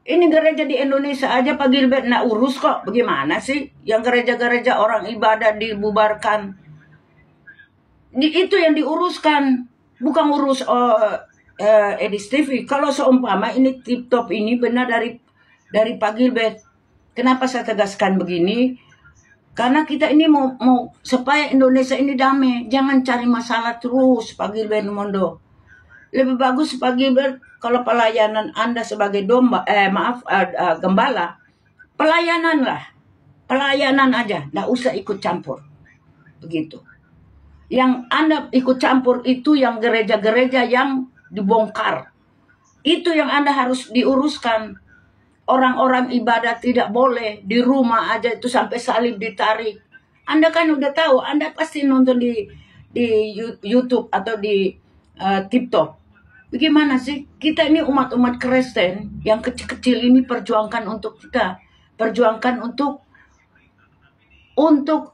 Ini gereja di Indonesia aja Pak Gilbert nak urus kok. Bagaimana sih? Yang gereja-gereja orang ibadah dibubarkan. Itu yang diuruskan. Bukan urus Edis TV. Kalau seumpama ini tip top ini benar dari Pak Gilbert. Kenapa saya tegaskan begini? Karena kita ini mau supaya Indonesia ini damai. Jangan cari masalah terus Pak Gilbert Mondo. Lebih bagus Pak Gilbert kalau pelayanan Anda sebagai gembala, pelayanan aja, nggak usah ikut campur, begitu. Yang Anda ikut campur itu yang gereja-gereja yang dibongkar, itu yang Anda harus diuruskan. Orang-orang ibadah tidak boleh di rumah aja itu sampai salib ditarik. Anda kan udah tahu, Anda pasti nonton di YouTube atau di TikTok. Bagaimana sih kita ini umat-umat Kristen yang kecil-kecil ini perjuangkan untuk kita, perjuangkan untuk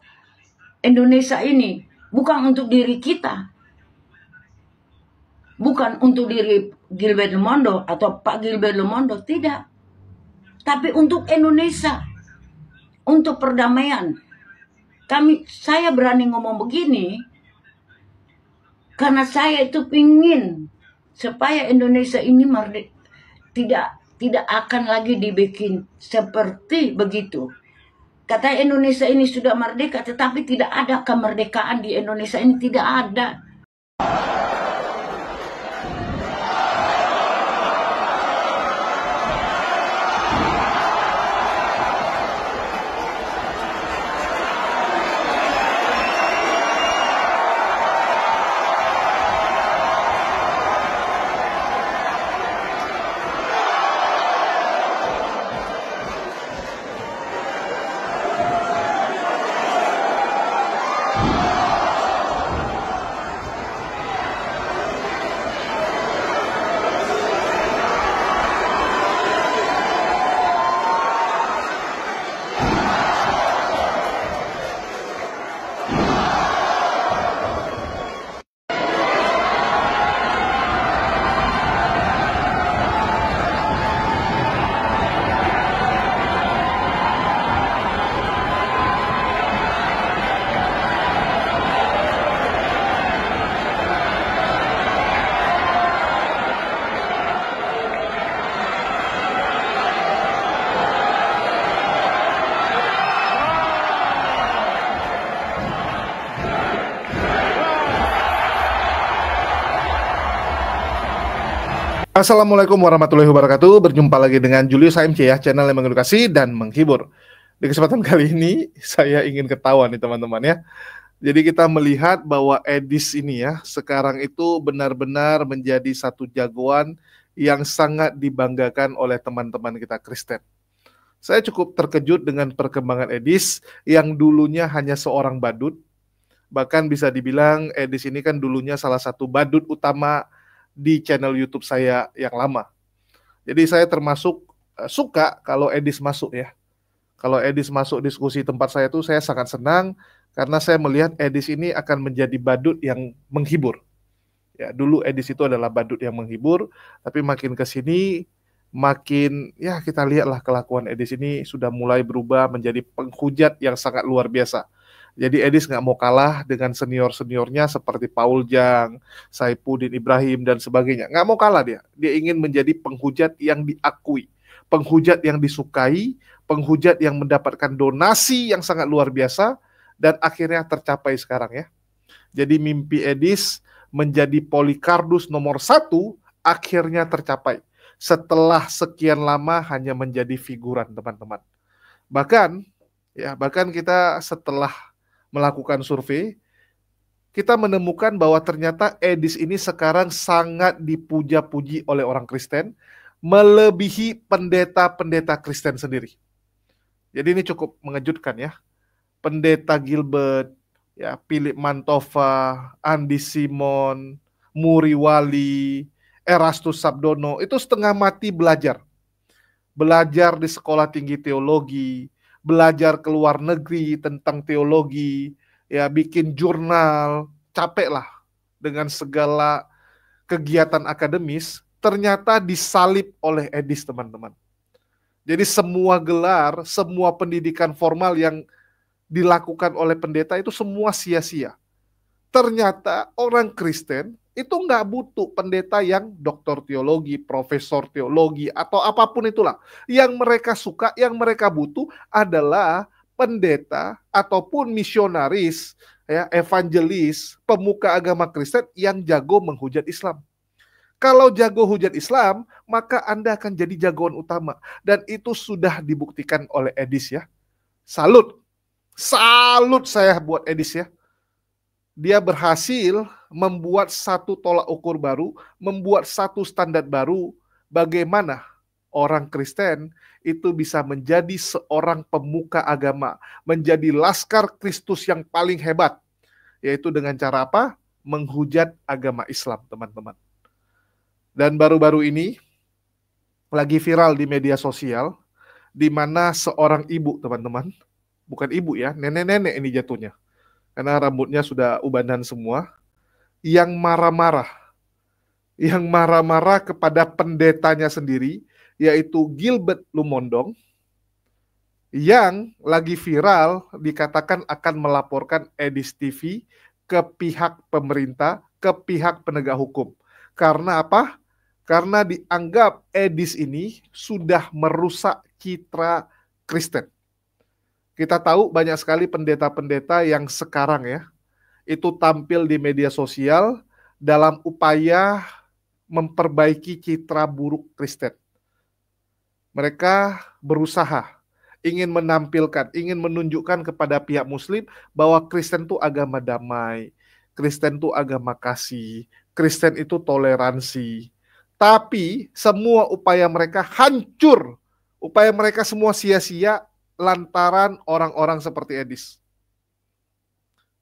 Indonesia ini, bukan untuk diri kita, bukan untuk diri Gilbert Lemondo atau Pak Gilbert Lemondo, tidak, tapi untuk Indonesia, untuk perdamaian. Saya berani ngomong begini karena saya itu pingin supaya Indonesia ini tidak akan lagi dibikin seperti begitu. Kata Indonesia ini sudah merdeka, tetapi tidak ada kemerdekaan di Indonesia ini, tidak ada. Assalamualaikum warahmatullahi wabarakatuh. Berjumpa lagi dengan Julius HMC ya, channel yang mengedukasi dan menghibur. Di kesempatan kali ini saya ingin ketawa nih teman-teman ya. Jadi kita melihat bahwa Edis ini ya sekarang itu benar-benar menjadi satu jagoan yang sangat dibanggakan oleh teman-teman kita Kristen. Saya cukup terkejut dengan perkembangan Edis yang dulunya hanya seorang badut. Bahkan bisa dibilang Edis ini kan dulunya salah satu badut utama di channel YouTube saya yang lama. Jadi saya termasuk suka kalau Edis masuk ya. Kalau Edis masuk diskusi tempat saya tuh saya sangat senang karena saya melihat Edis ini akan menjadi badut yang menghibur. Ya, dulu Edis itu adalah badut yang menghibur, tapi makin ke sini makin ya kita lihatlah kelakuan Edis ini sudah mulai berubah menjadi penghujat yang sangat luar biasa. Jadi Edis nggak mau kalah dengan senior-seniornya seperti Paul Jang, Saifuddin Ibrahim, dan sebagainya. Nggak mau kalah dia. Dia ingin menjadi penghujat yang diakui, penghujat yang disukai, penghujat yang mendapatkan donasi yang sangat luar biasa, dan akhirnya tercapai sekarang ya. Jadi mimpi Edis menjadi Polycardos nomor 1 akhirnya tercapai. Setelah sekian lama hanya menjadi figuran teman-teman. Bahkan kita setelah melakukan survei, kita menemukan bahwa ternyata Edis ini sekarang sangat dipuja-puji oleh orang Kristen, melebihi pendeta-pendeta Kristen sendiri. Jadi ini cukup mengejutkan ya. Pendeta Gilbert, ya, Philip Mantova, Andi Simon, Muri Wali, Erastus Sabdono, itu setengah mati belajar di sekolah tinggi teologi, belajar ke luar negeri tentang teologi, ya bikin jurnal, capek lah dengan segala kegiatan akademis, ternyata disalib oleh Edis teman-teman. Jadi semua gelar, semua pendidikan formal yang dilakukan oleh pendeta itu semua sia-sia. Ternyata orang Kristen itu nggak butuh pendeta yang doktor teologi, profesor teologi, atau apapun itulah. Yang mereka suka, yang mereka butuh adalah pendeta ataupun misionaris, ya, evangelis, pemuka agama Kristen yang jago menghujat Islam. Kalau jago hujat Islam, maka Anda akan jadi jagoan utama. Dan itu sudah dibuktikan oleh Edis ya. Salut. Salut saya buat Edis ya. Dia berhasil membuat satu tolak ukur baru, membuat satu standar baru bagaimana orang Kristen itu bisa menjadi seorang pemuka agama, menjadi laskar Kristus yang paling hebat, yaitu dengan cara apa? Menghujat agama Islam, teman-teman. Dan baru-baru ini lagi viral di media sosial, di mana seorang ibu, teman-teman, bukan ibu ya, nenek-nenek ini jatuhnya, karena rambutnya sudah ubanan semua, yang marah-marah kepada pendetanya sendiri, yaitu Gilbert Lumondong, yang lagi viral dikatakan akan melaporkan Edis TV ke pihak pemerintah, ke pihak penegak hukum. Karena apa? Karena dianggap Edis ini sudah merusak citra Kristen. Kita tahu banyak sekali pendeta-pendeta yang sekarang ya, itu tampil di media sosial dalam upaya memperbaiki citra buruk Kristen. Mereka berusaha, ingin menampilkan, ingin menunjukkan kepada pihak Muslim bahwa Kristen itu agama damai, Kristen itu agama kasih, Kristen itu toleransi. Tapi semua upaya mereka hancur, upaya mereka semua sia-sia lantaran orang-orang seperti Edis.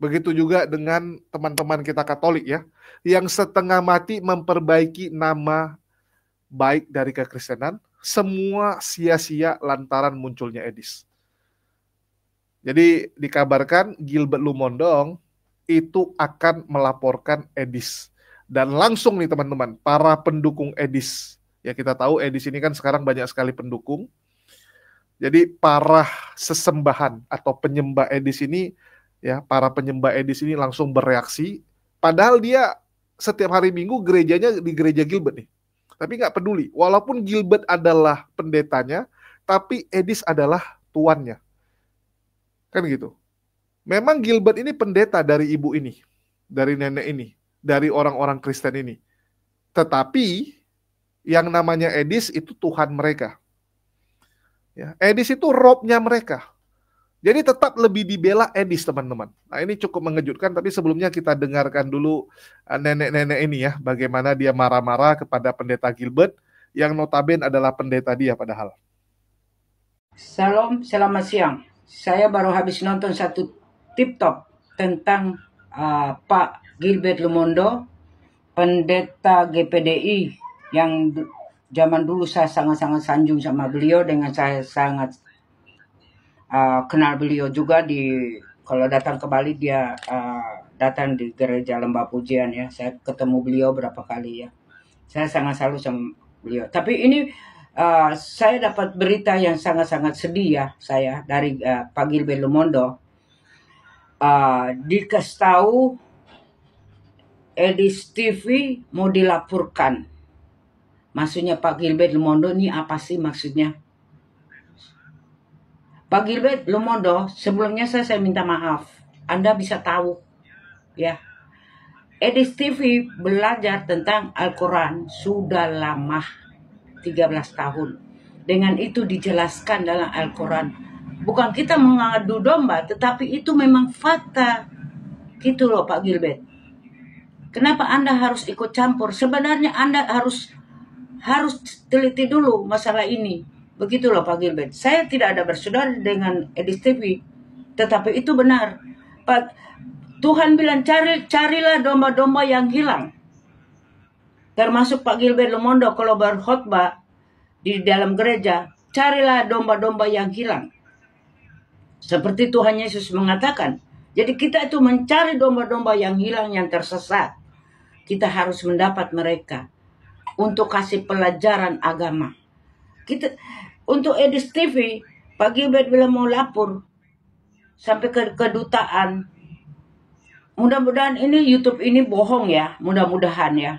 Begitu juga dengan teman-teman kita Katolik ya, yang setengah mati memperbaiki nama baik dari kekristenan, semua sia-sia lantaran munculnya Edis. Jadi dikabarkan Gilbert Lumondong itu akan melaporkan Edis. Dan langsung nih teman-teman, para pendukung Edis, ya kita tahu Edis ini kan sekarang banyak sekali pendukung. Jadi para sesembahan atau penyembah Edis ini, ya para penyembah Edis ini langsung bereaksi. Padahal dia setiap hari Minggu gerejanya di gereja Gilbert nih. Tapi nggak peduli. Walaupun Gilbert adalah pendetanya, tapi Edis adalah tuannya. Kan gitu. Memang Gilbert ini pendeta dari ibu ini, dari nenek ini, dari orang-orang Kristen ini. Tetapi yang namanya Edis itu Tuhan mereka. Ya, Edis itu robnya mereka. Jadi tetap lebih dibela Edis, teman-teman. Nah ini cukup mengejutkan, tapi sebelumnya kita dengarkan dulu nenek-nenek ini ya, bagaimana dia marah-marah kepada pendeta Gilbert, yang notabene adalah pendeta dia padahal. Salam, selamat siang. Saya baru habis nonton satu TikTok tentang Pak Gilbert Lumondo, pendeta GPDI, yang zaman dulu saya sangat-sangat sanjung sama beliau, dengan saya sangat kenal beliau juga. Kalau datang ke Bali dia datang di gereja Lembah Pujian ya. Saya ketemu beliau berapa kali ya. Saya sangat salut sama beliau. Tapi ini saya dapat berita yang sangat-sangat sedih ya, saya dari Pak Gilbert Lumondo. Dikasih tahu Edis TV mau dilaporkan. Maksudnya Pak Gilbert Lumondo ini apa sih maksudnya? Pak Gilbert Lumondo, sebelumnya saya minta maaf. Anda bisa tahu ya. Edis TV belajar tentang Al-Quran sudah lama, 13 tahun. Dengan itu dijelaskan dalam Al-Quran. Bukan kita mengadu domba, tetapi itu memang fakta. Gitu loh Pak Gilbert. Kenapa Anda harus ikut campur? Sebenarnya Anda harus teliti dulu masalah ini. Begitu loh Pak Gilbert. Saya tidak ada bersaudara dengan Edis TV, tetapi itu benar. Tuhan bilang carilah domba-domba yang hilang. Termasuk Pak Gilbert Lumondo kalau berkhotbah di dalam gereja, carilah domba-domba yang hilang. Seperti Tuhan Yesus mengatakan. Jadi kita itu mencari domba-domba yang hilang, yang tersesat. Kita harus mendapat mereka untuk kasih pelajaran agama. Untuk Edis TV, Pak Gilbert bila mau lapor sampai ke kedutaan. Mudah-mudahan ini YouTube ini bohong ya, mudah-mudahan ya.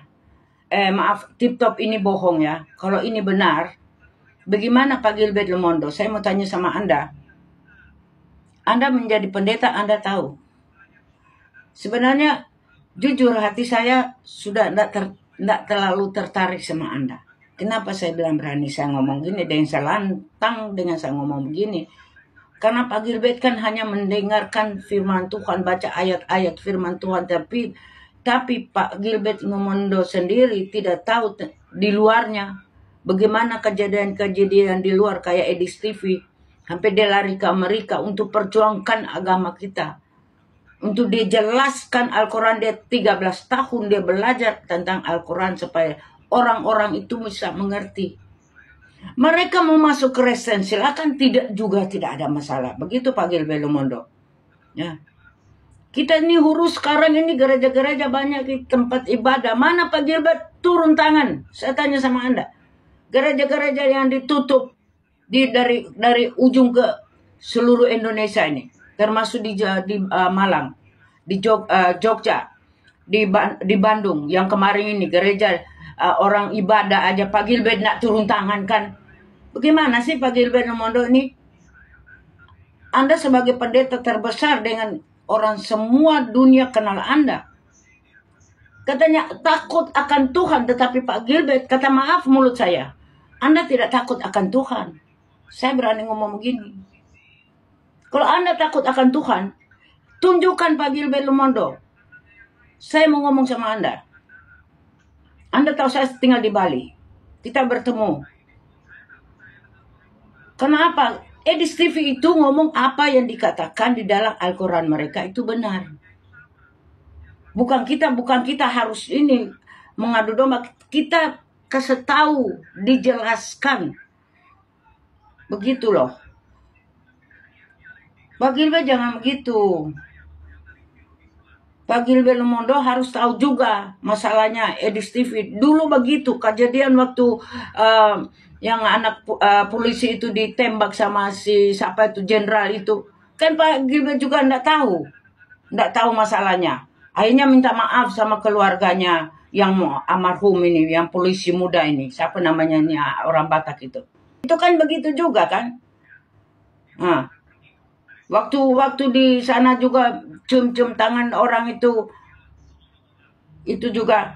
Maaf, TikTok ini bohong ya. Kalau ini benar, bagaimana Pak Gilbert Lemondo? Saya mau tanya sama Anda. Anda menjadi pendeta, Anda tahu. Sebenarnya, jujur hati saya sudah tidak terlalu tertarik sama Anda. Kenapa saya bilang berani saya ngomong gini, dengan saya lantang dengan saya ngomong begini? Karena Pak Gilbert kan hanya mendengarkan firman Tuhan, baca ayat-ayat firman Tuhan, tapi Pak Gilbert Lemondo sendiri tidak tahu di luarnya bagaimana kejadian-kejadian di luar kayak Edis TV. Sampai dia lari ke Amerika untuk perjuangkan agama kita. Untuk dijelaskan Al-Quran, dia 13 tahun dia belajar tentang Al-Quran supaya orang-orang itu bisa mengerti. Mereka mau masuk Kristen, silakan, tidak ada masalah. Begitu Pak Gilbert Lemondo. Ya. Kita ini hurus sekarang ini gereja-gereja banyak di tempat ibadah. Mana Pak Gilbert turun tangan? Saya tanya sama Anda. Gereja-gereja yang ditutup dari ujung ke seluruh Indonesia ini, termasuk di Malang, di Jogja, di Bandung, yang kemarin ini gereja orang ibadah aja Pak Gilbert nak turun tangan kan? Bagaimana sih Pak Gilbert Lemondo ini? Anda sebagai pendeta terbesar dengan orang semua dunia kenal Anda. Katanya takut akan Tuhan, tetapi Pak Gilbert kata maaf mulut saya, Anda tidak takut akan Tuhan. Saya berani ngomong begini. Kalau Anda takut akan Tuhan, tunjukkan Pak Gilbert Lemondo. Saya mau ngomong sama Anda. Anda tahu saya tinggal di Bali. Kita bertemu. Kenapa? Edis TV itu ngomong apa yang dikatakan di dalam Al-Quran mereka itu benar. Bukan kita harus ini mengadu domba. Kita kasih tahu, dijelaskan. Begitu loh. Pak Gilbert jangan begitu. Pak Gilbert Lemondo harus tahu juga masalahnya Edis TV. Dulu begitu kejadian waktu yang anak polisi itu ditembak sama si siapa itu jenderal itu. Kan Pak Gilbert juga enggak tahu masalahnya. Akhirnya minta maaf sama keluarganya yang almarhum ini, yang polisi muda ini. Siapa namanya ini, orang Batak itu. Itu kan begitu juga kan. Nah, waktu di sana juga cium-cium tangan orang itu juga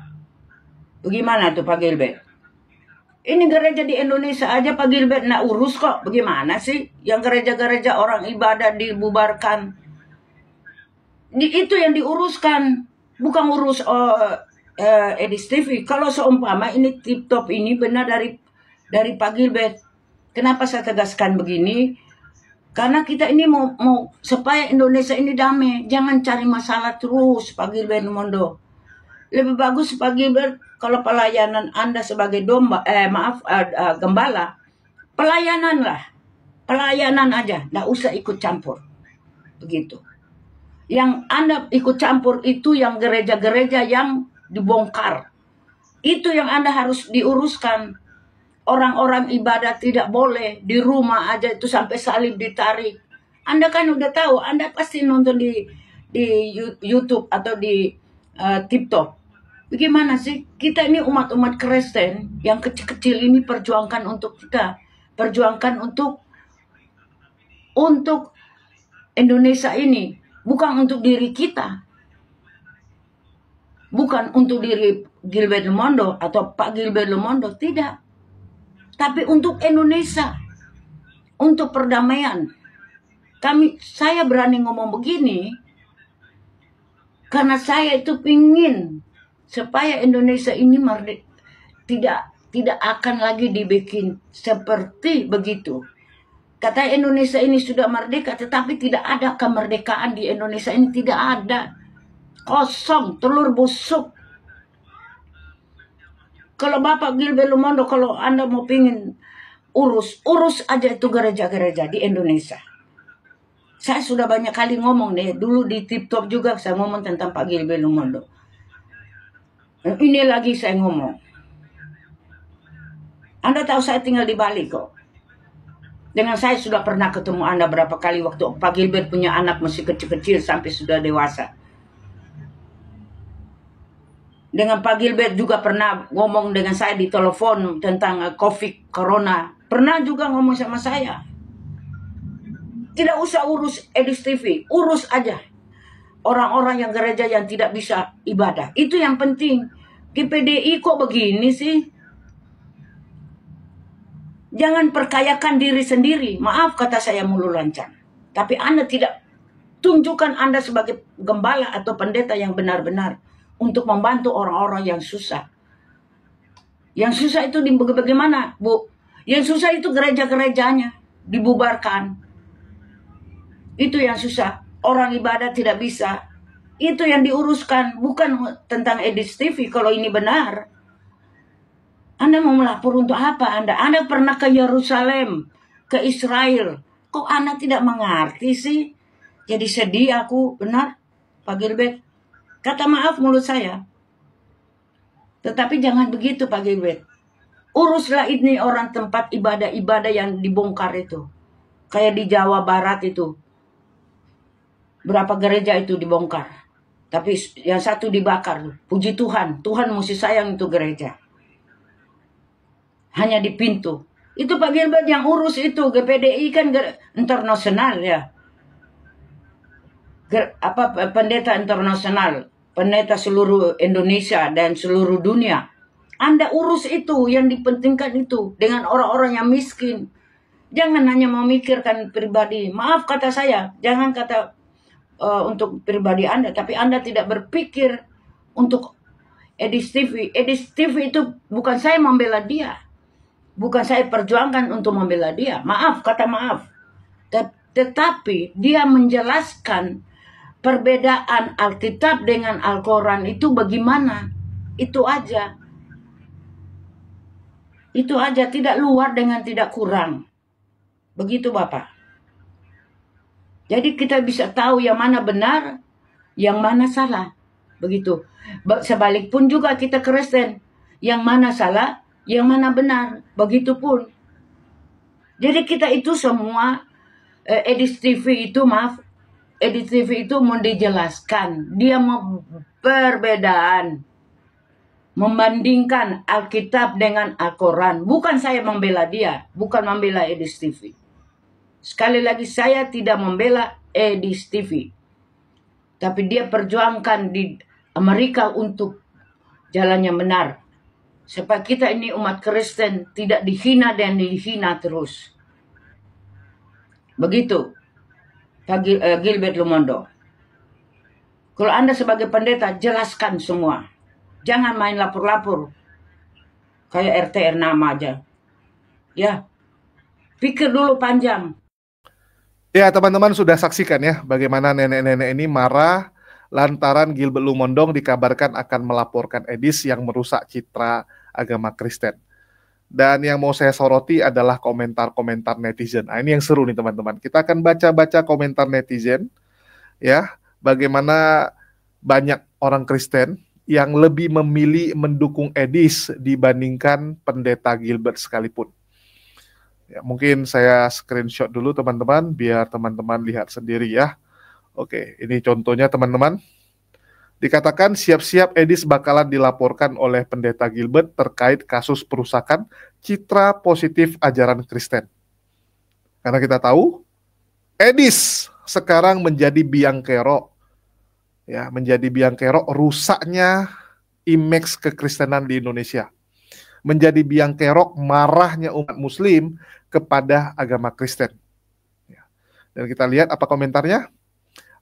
bagaimana tuh Pak Gilbert? Ini gereja di Indonesia aja Pak Gilbert nak urus kok. Bagaimana sih yang gereja-gereja orang ibadah dibubarkan? Itu yang diuruskan, bukan urus Edis TV. Kalau seumpama ini TikTok ini benar dari Pak Gilbert. Kenapa saya tegaskan begini? Karena kita ini mau supaya Indonesia ini damai. Jangan cari masalah terus Pak Gilbert Lemondo. Lebih bagus Pak Gilbert kalau pelayanan Anda sebagai gembala. Pelayanan aja. Nggak usah ikut campur. Begitu. Yang Anda ikut campur itu yang gereja-gereja yang dibongkar. Itu yang Anda harus diuruskan. Orang-orang ibadah tidak boleh di rumah aja itu sampai salib ditarik. Anda kan udah tahu, Anda pasti nonton di YouTube atau di TikTok. Bagaimana sih kita ini umat-umat Kristen yang kecil-kecil ini perjuangkan untuk kita, perjuangkan untuk Indonesia ini, bukan untuk diri kita, bukan untuk diri Gilbert Lemondo atau Pak Gilbert Lemondo, tidak. Tapi untuk Indonesia, untuk perdamaian. Saya berani ngomong begini karena saya itu pingin supaya Indonesia ini tidak akan lagi dibikin seperti begitu. Kata Indonesia ini sudah merdeka, tetapi tidak ada kemerdekaan di Indonesia ini, tidak ada. Kosong, telur busuk. Kalau Bapak Gilbert Lemondo, kalau Anda mau pingin urus aja itu gereja-gereja di Indonesia. Saya sudah banyak kali ngomong nih, dulu di TikTok juga saya ngomong tentang Pak Gilbert Lemondo. Ini lagi saya ngomong. Anda tahu saya tinggal di Bali kok. Dengan saya sudah pernah ketemu Anda berapa kali waktu Pak Gilbert punya anak masih kecil-kecil sampai sudah dewasa. Dengan Pak Gilbert juga pernah ngomong dengan saya di telepon tentang COVID, Corona. Pernah juga ngomong sama saya. Tidak usah urus Edis TV, urus aja orang-orang yang gereja yang tidak bisa ibadah. Itu yang penting. GPDI kok begini sih? Jangan perkayakan diri sendiri. Maaf kata saya mulu lancar. Tapi Anda tidak tunjukkan Anda sebagai gembala atau pendeta yang benar-benar untuk membantu orang-orang yang susah. Yang susah itu bagaimana, Bu? Yang susah itu gereja-gerejanya dibubarkan. Itu yang susah. Orang ibadah tidak bisa. Itu yang diuruskan. Bukan tentang Edis TV kalau ini benar. Anda mau melapor untuk apa Anda? Anda pernah ke Yerusalem, ke Israel. Kok Anda tidak mengerti sih? Jadi sedih aku, benar Pak Gilbert. Kata maaf mulut saya. Tetapi jangan begitu Pak Gilbert. Uruslah ini orang tempat ibadah-ibadah yang dibongkar itu. Kayak di Jawa Barat itu. Berapa gereja itu dibongkar. Tapi yang satu dibakar. Puji Tuhan. Tuhan mesti sayang itu gereja. Hanya di pintu. Itu Pak Gilbert yang urus itu. GPDI kan internasional ya. Pendeta internasional. Pendeta seluruh Indonesia dan seluruh dunia. Anda urus itu. Yang dipentingkan itu. Dengan orang-orang yang miskin. Jangan hanya memikirkan pribadi. Maaf kata saya. Jangan kata untuk pribadi Anda. Tapi Anda tidak berpikir untuk Edis TV. Edis TV itu bukan saya membela dia. Bukan saya perjuangkan untuk membela dia. Maaf, kata maaf. Tetapi dia menjelaskan perbedaan Alkitab dengan Al-Quran itu bagaimana. Itu aja. Itu aja. Tidak luar dengan tidak kurang. Begitu Bapak. Jadi kita bisa tahu yang mana benar, yang mana salah. Begitu. Sebalikpun juga kita Kristen. Yang mana salah, yang mana benar. Begitupun. Jadi kita itu semua Edis TV itu Edis TV itu mau dijelaskan. Dia mau perbedaan. Membandingkan Alkitab dengan Al-Quran. Bukan saya membela dia. Bukan membela Edis TV. Sekali lagi saya tidak membela Edis TV. Tapi dia perjuangkan di Amerika untuk jalan yang benar. Supaya kita ini umat Kristen tidak dihina dan dihina terus. Begitu. Pak Gilbert Lumondo. Kalau Anda sebagai pendeta, jelaskan semua. Jangan main lapor-lapor. Kayak RT nama aja. Ya. Pikir dulu panjang. Ya, teman-teman sudah saksikan ya bagaimana nenek-nenek ini marah lantaran Gilbert Lumondong dikabarkan akan melaporkan Edis yang merusak citra agama Kristen. Dan yang mau saya soroti adalah komentar-komentar netizen. Nah, ini yang seru nih teman-teman. Kita akan baca-baca komentar netizen ya, bagaimana banyak orang Kristen yang lebih memilih mendukung Edis dibandingkan pendeta Gilbert sekalipun. Ya, mungkin saya screenshot dulu teman-teman biar teman-teman lihat sendiri ya. Oke, ini contohnya teman-teman. Dikatakan siap-siap Edis bakalan dilaporkan oleh pendeta Gilbert terkait kasus perusakan citra positif ajaran Kristen. Karena kita tahu Edis sekarang menjadi biang kerok. Ya, menjadi biang kerok rusaknya image kekristenan di Indonesia. Menjadi biang kerok marahnya umat muslim kepada agama Kristen. Ya. Dan kita lihat apa komentarnya.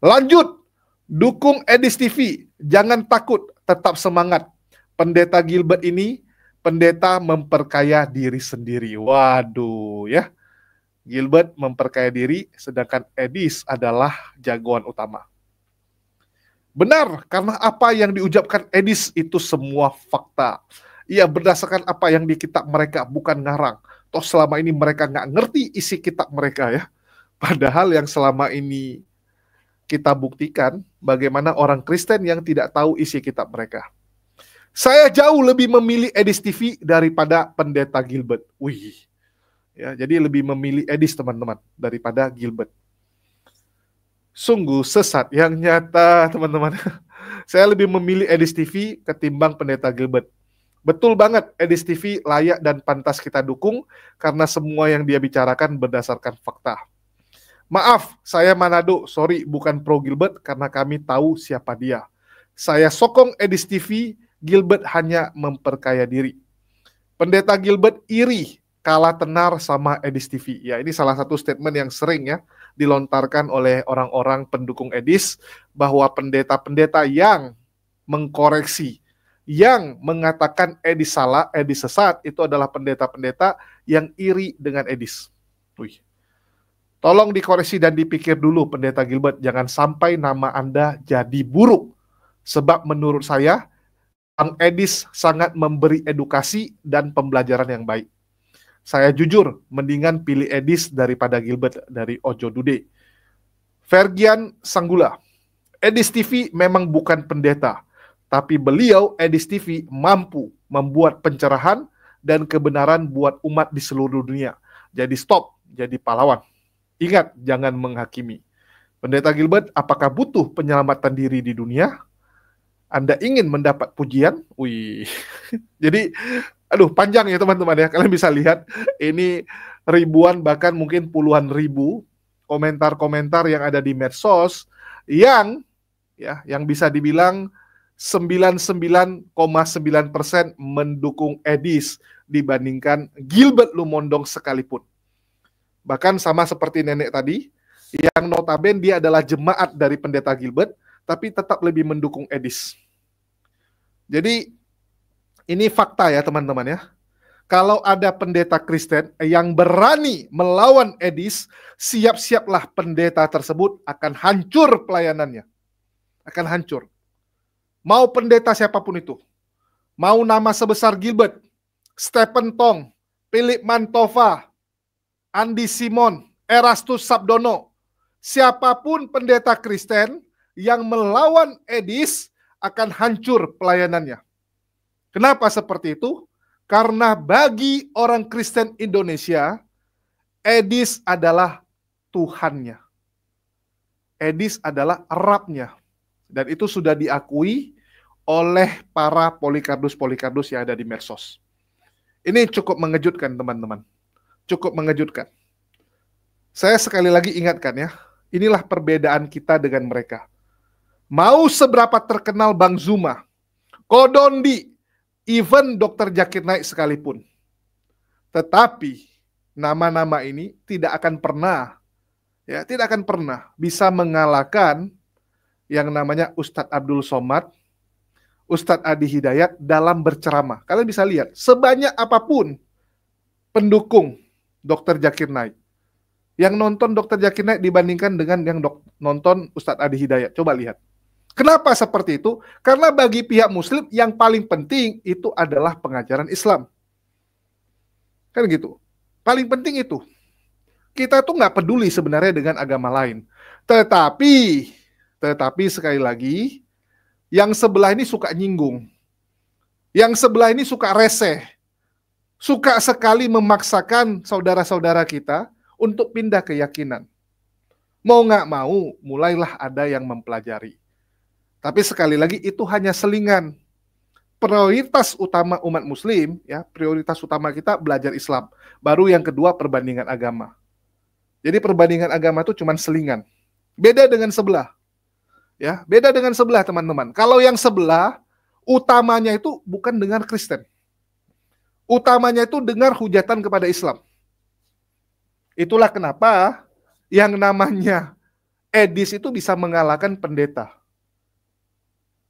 Lanjut, dukung Edis TV, jangan takut, tetap semangat. Pendeta Gilbert ini, pendeta memperkaya diri sendiri. Waduh ya, Gilbert memperkaya diri, sedangkan Edis adalah jagoan utama. Benar, karena apa yang diucapkan Edis itu semua fakta. Ia berdasarkan apa yang di kitab mereka, bukan ngarang. Toh selama ini mereka nggak ngerti isi kitab mereka ya. Padahal yang selama ini kita buktikan bagaimana orang Kristen yang tidak tahu isi kitab mereka. Saya jauh lebih memilih Edis TV daripada pendeta Gilbert. Wih, Ya, jadi lebih memilih Edis teman-teman daripada Gilbert. Sungguh sesat yang nyata teman-teman. Saya lebih memilih Edis TV ketimbang Pendeta Gilbert. Betul banget, Edis TV layak dan pantas kita dukung karena semua yang dia bicarakan berdasarkan fakta. Maaf, saya Manado, sorry bukan pro Gilbert karena kami tahu siapa dia. Saya sokong Edis TV, Gilbert hanya memperkaya diri. Pendeta Gilbert iri kalah tenar sama Edis TV. Ya, ini salah satu statement yang sering ya dilontarkan oleh orang-orang pendukung Edis bahwa pendeta-pendeta yang mengkoreksi, yang mengatakan Edis salah, Edis sesat, itu adalah pendeta-pendeta yang iri dengan Edis. Wih. Tolong dikoreksi dan dipikir dulu Pendeta Gilbert, jangan sampai nama Anda jadi buruk. Sebab menurut saya, Bang Edis sangat memberi edukasi dan pembelajaran yang baik. Saya jujur, mendingan pilih Edis daripada Gilbert dari Ojo Dude. Fergian Sanggula, Edis TV memang bukan pendeta, tapi beliau, Edis TV, mampu membuat pencerahan dan kebenaran buat umat di seluruh dunia. Jadi stop, jadi pahlawan. Ingat, jangan menghakimi. Pendeta Gilbert, apakah butuh penyelamatan diri di dunia? Anda ingin mendapat pujian? Wih. Jadi, aduh panjang ya teman-teman ya. Kalian bisa lihat ini ribuan bahkan mungkin puluhan ribu komentar-komentar yang ada di medsos yang bisa dibilang 99,9% mendukung Edis dibandingkan Gilbert Lumondong sekalipun. Bahkan sama seperti nenek tadi, yang notabene dia adalah jemaat dari Pendeta Gilbert, tapi tetap lebih mendukung Edis. Jadi ini fakta ya teman-teman ya. Kalau ada pendeta Kristen yang berani melawan Edis, siap-siaplah pendeta tersebut akan hancur pelayanannya. Akan hancur. Mau pendeta siapapun itu. Mau nama sebesar Gilbert, Stephen Tong, Philip Mantova, Andi Simon, Erastus Sabdono. Siapapun pendeta Kristen yang melawan Edis akan hancur pelayanannya. Kenapa seperti itu? Karena bagi orang Kristen Indonesia, Edis adalah Tuhannya. Edis adalah Rabnya. Dan itu sudah diakui oleh para Polikardus-Polikardus yang ada di medsos. Ini cukup mengejutkan teman-teman. Cukup mengejutkan. Saya sekali lagi ingatkan ya, inilah perbedaan kita dengan mereka. Mau seberapa terkenal Bang Zuma, Kodondi, even Dr. Zakir Naik sekalipun. Tetapi nama-nama ini tidak akan pernah bisa mengalahkan yang namanya Ustadz Abdul Somad, Ustadz Adi Hidayat dalam berceramah. Kalian bisa lihat, sebanyak apapun pendukung Dr. Zakir Naik, yang nonton Dr. Zakir Naik dibandingkan dengan yang nonton Ustadz Adi Hidayat. Coba lihat. Kenapa seperti itu? Karena bagi pihak Muslim yang paling penting itu adalah pengajaran Islam. Kan gitu. Paling penting itu. Kita tuh nggak peduli sebenarnya dengan agama lain. Tetapi sekali lagi, yang sebelah ini suka nyinggung. Yang sebelah ini suka reseh. Suka sekali memaksakan saudara-saudara kita untuk pindah keyakinan. Mau nggak mau, mulailah ada yang mempelajari. Tapi sekali lagi itu hanya selingan. Prioritas utama umat Muslim, ya, prioritas utama kita belajar Islam. Baru yang kedua perbandingan agama. Jadi perbandingan agama itu cuma selingan. Beda dengan sebelah. Ya, beda dengan sebelah teman-teman. Kalau yang sebelah utamanya itu bukan dengar Kristen. Utamanya itu dengar hujatan kepada Islam. Itulah kenapa yang namanya Edis itu bisa mengalahkan pendeta.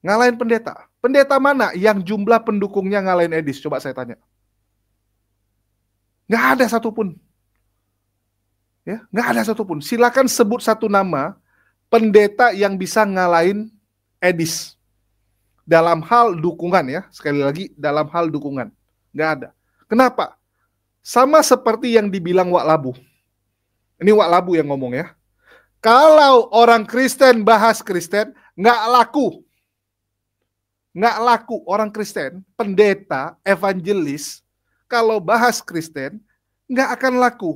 Ngalahin pendeta. Pendeta mana yang jumlah pendukungnya ngalahin Edis? Coba saya tanya. Nggak ada satupun. Ya, nggak ada satupun. Silakan sebut satu nama pendeta yang bisa ngalahin Edis. Dalam hal dukungan ya. Sekali lagi, dalam hal dukungan. Nggak ada. Kenapa? Sama seperti yang dibilang Wak Labu. Ini Wak Labu yang ngomong ya. Kalau orang Kristen bahas Kristen, nggak laku. Nggak laku orang Kristen, pendeta, evangelis, kalau bahas Kristen, nggak akan laku.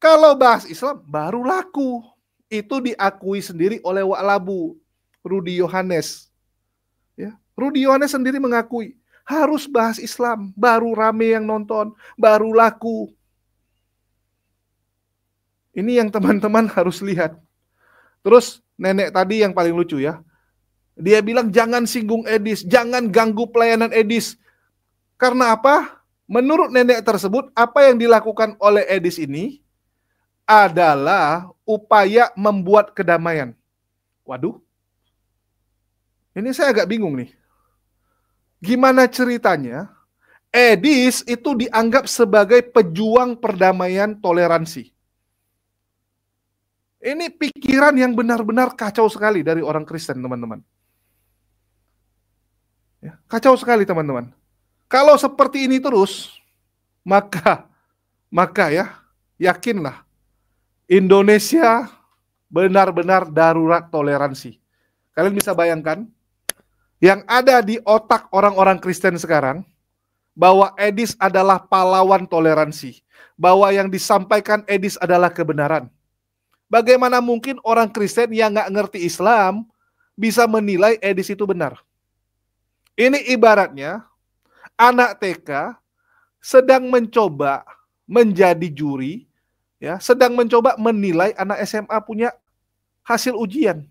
Kalau bahas Islam, baru laku. Itu diakui sendiri oleh Wa'labu, Rudi Yohanes. Ya, Rudi Yohanes sendiri mengakui, harus bahas Islam, baru rame yang nonton, baru laku. Ini yang teman-teman harus lihat. Terus nenek tadi yang paling lucu ya, dia bilang jangan singgung Edis, jangan ganggu pelayanan Edis. Karena apa? Menurut nenek tersebut, apa yang dilakukan oleh Edis ini adalah upaya membuat kedamaian. Waduh, ini saya agak bingung nih. Gimana ceritanya Edis itu dianggap sebagai pejuang perdamaian toleransi? Ini pikiran yang benar-benar kacau sekali dari orang Kristen, teman-teman. Ya, kacau sekali, teman-teman. Kalau seperti ini terus, maka ya, yakinlah, Indonesia benar-benar darurat toleransi. Kalian bisa bayangkan, yang ada di otak orang-orang Kristen sekarang, bahwa Edis adalah pahlawan toleransi. Bahwa yang disampaikan Edis adalah kebenaran. Bagaimana mungkin orang Kristen yang nggak ngerti Islam bisa menilai Edis itu benar? Ini ibaratnya anak TK sedang mencoba menjadi juri, ya, sedang mencoba menilai anak SMA punya hasil ujian.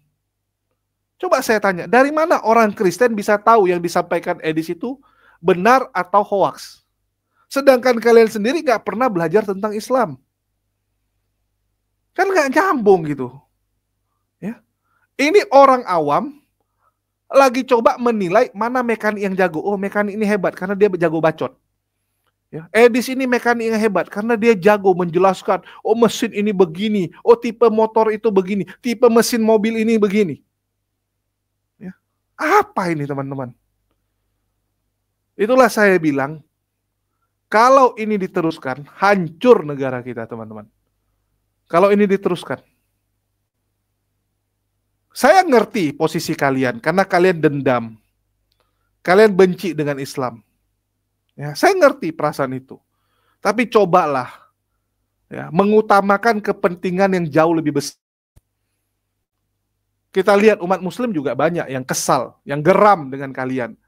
Coba saya tanya, dari mana orang Kristen bisa tahu yang disampaikan Edis itu benar atau hoaks? Sedangkan kalian sendiri nggak pernah belajar tentang Islam. Kan nggak nyambung gitu. Ya. Ini orang awam lagi coba menilai mana mekanik yang jago. Oh, mekanik ini hebat karena dia jago bacot. Ya. Edis ini mekanik yang hebat karena dia jago menjelaskan. Oh, mesin ini begini. Oh, tipe motor itu begini. Tipe mesin mobil ini begini. Ya. Apa ini, teman-teman? Itulah saya bilang, kalau ini diteruskan, hancur negara kita, teman-teman. Kalau ini diteruskan. Saya ngerti posisi kalian, karena kalian dendam. Kalian benci dengan Islam. Ya, saya ngerti perasaan itu. Tapi cobalah ya, mengutamakan kepentingan yang jauh lebih besar. Kita lihat umat muslim juga banyak yang kesal, yang geram dengan kalian.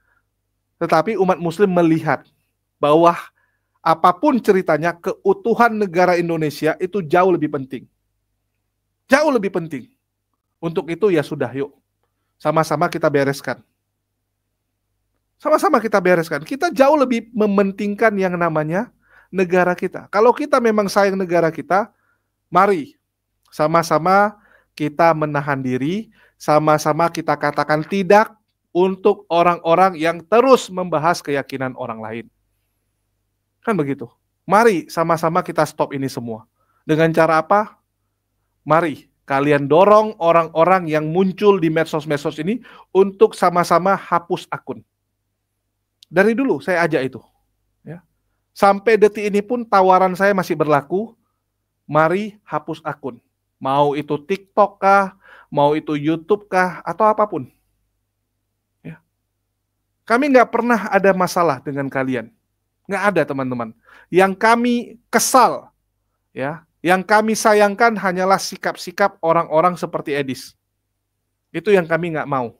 Tetapi umat muslim melihat bahwa apapun ceritanya, keutuhan negara Indonesia itu jauh lebih penting. Jauh lebih penting. Untuk itu ya sudah, yuk. Sama-sama kita bereskan. Sama-sama kita bereskan. Kita jauh lebih mementingkan yang namanya negara kita. Kalau kita memang sayang negara kita, mari sama-sama kita menahan diri, sama-sama kita katakan tidak untuk orang-orang yang terus membahas keyakinan orang lain. Kan begitu. Mari sama-sama kita stop ini semua. Dengan cara apa? Mari kalian dorong orang-orang yang muncul di medsos-medsos ini untuk sama-sama hapus akun. Dari dulu saya ajak itu. Ya. Sampai detik ini pun tawaran saya masih berlaku. Mari hapus akun. Mau itu TikTok kah, mau itu YouTube kah, atau apapun. Ya. Kami nggak pernah ada masalah dengan kalian. Nggak ada, teman-teman. Yang kami kesal, ya, yang kami sayangkan hanyalah sikap-sikap orang-orang seperti Edis. Itu yang kami nggak mau.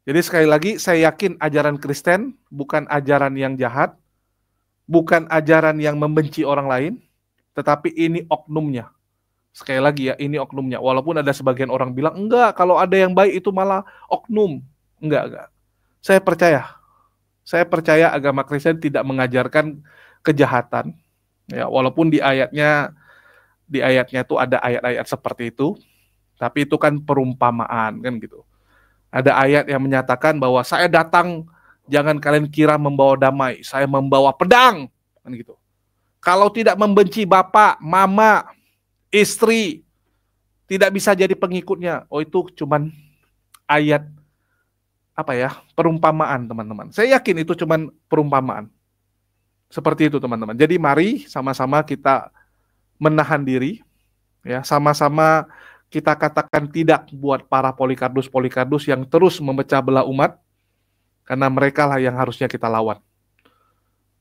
Jadi sekali lagi, saya yakin ajaran Kristen bukan ajaran yang jahat, bukan ajaran yang membenci orang lain, tetapi ini oknumnya. Sekali lagi ya, ini oknumnya. Walaupun ada sebagian orang bilang, enggak, kalau ada yang baik itu malah oknum. Enggak. Saya percaya agama Kristen tidak mengajarkan kejahatan. Ya, walaupun di ayatnya itu ada ayat-ayat seperti itu, tapi itu kan perumpamaan kan gitu. Ada ayat yang menyatakan bahwa saya datang, jangan kalian kira membawa damai, saya membawa pedang kan gitu. Kalau tidak membenci bapak, mama, istri, tidak bisa jadi pengikutnya. Oh, itu cuman ayat perumpamaan, teman-teman. Saya yakin itu cuman perumpamaan. Seperti itu, teman-teman. Jadi mari sama-sama kita menahan diri, ya, sama-sama kita katakan tidak buat para Polikarpus yang terus memecah belah umat, karena mereka lah yang harusnya kita lawan.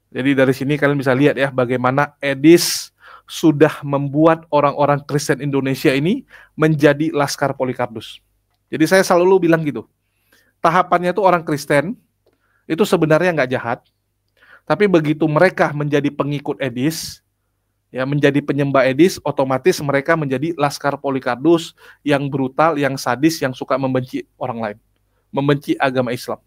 Jadi dari sini kalian bisa lihat ya bagaimana Edis sudah membuat orang-orang Kristen Indonesia ini menjadi Laskar Polycarpus. Jadi saya selalu bilang gitu, tahapannya itu orang Kristen itu sebenarnya nggak jahat, tapi begitu mereka menjadi pengikut Edis, ya menjadi penyembah Edis, otomatis mereka menjadi Laskar Polycarpus yang brutal, yang sadis, yang suka membenci orang lain, membenci agama Islam.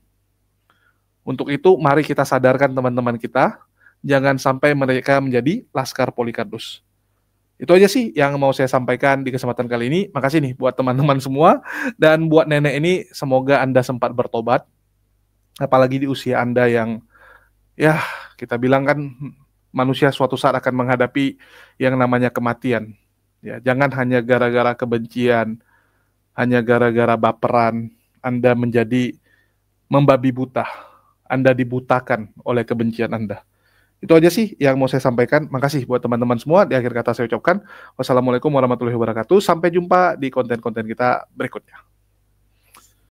Untuk itu, mari kita sadarkan teman-teman kita, jangan sampai mereka menjadi Laskar Polycarpus. Itu aja sih yang mau saya sampaikan di kesempatan kali ini. Makasih nih buat teman-teman semua, dan buat nenek ini semoga Anda sempat bertobat, apalagi di usia Anda yang ya kita bilang kan manusia suatu saat akan menghadapi yang namanya kematian. Ya, jangan hanya gara-gara kebencian, hanya gara-gara baperan Anda menjadi membabi buta. Anda dibutakan oleh kebencian Anda. Itu aja sih yang mau saya sampaikan. Makasih buat teman-teman semua. Di akhir kata saya ucapkan wassalamualaikum warahmatullahi wabarakatuh. Sampai jumpa di konten-konten kita berikutnya.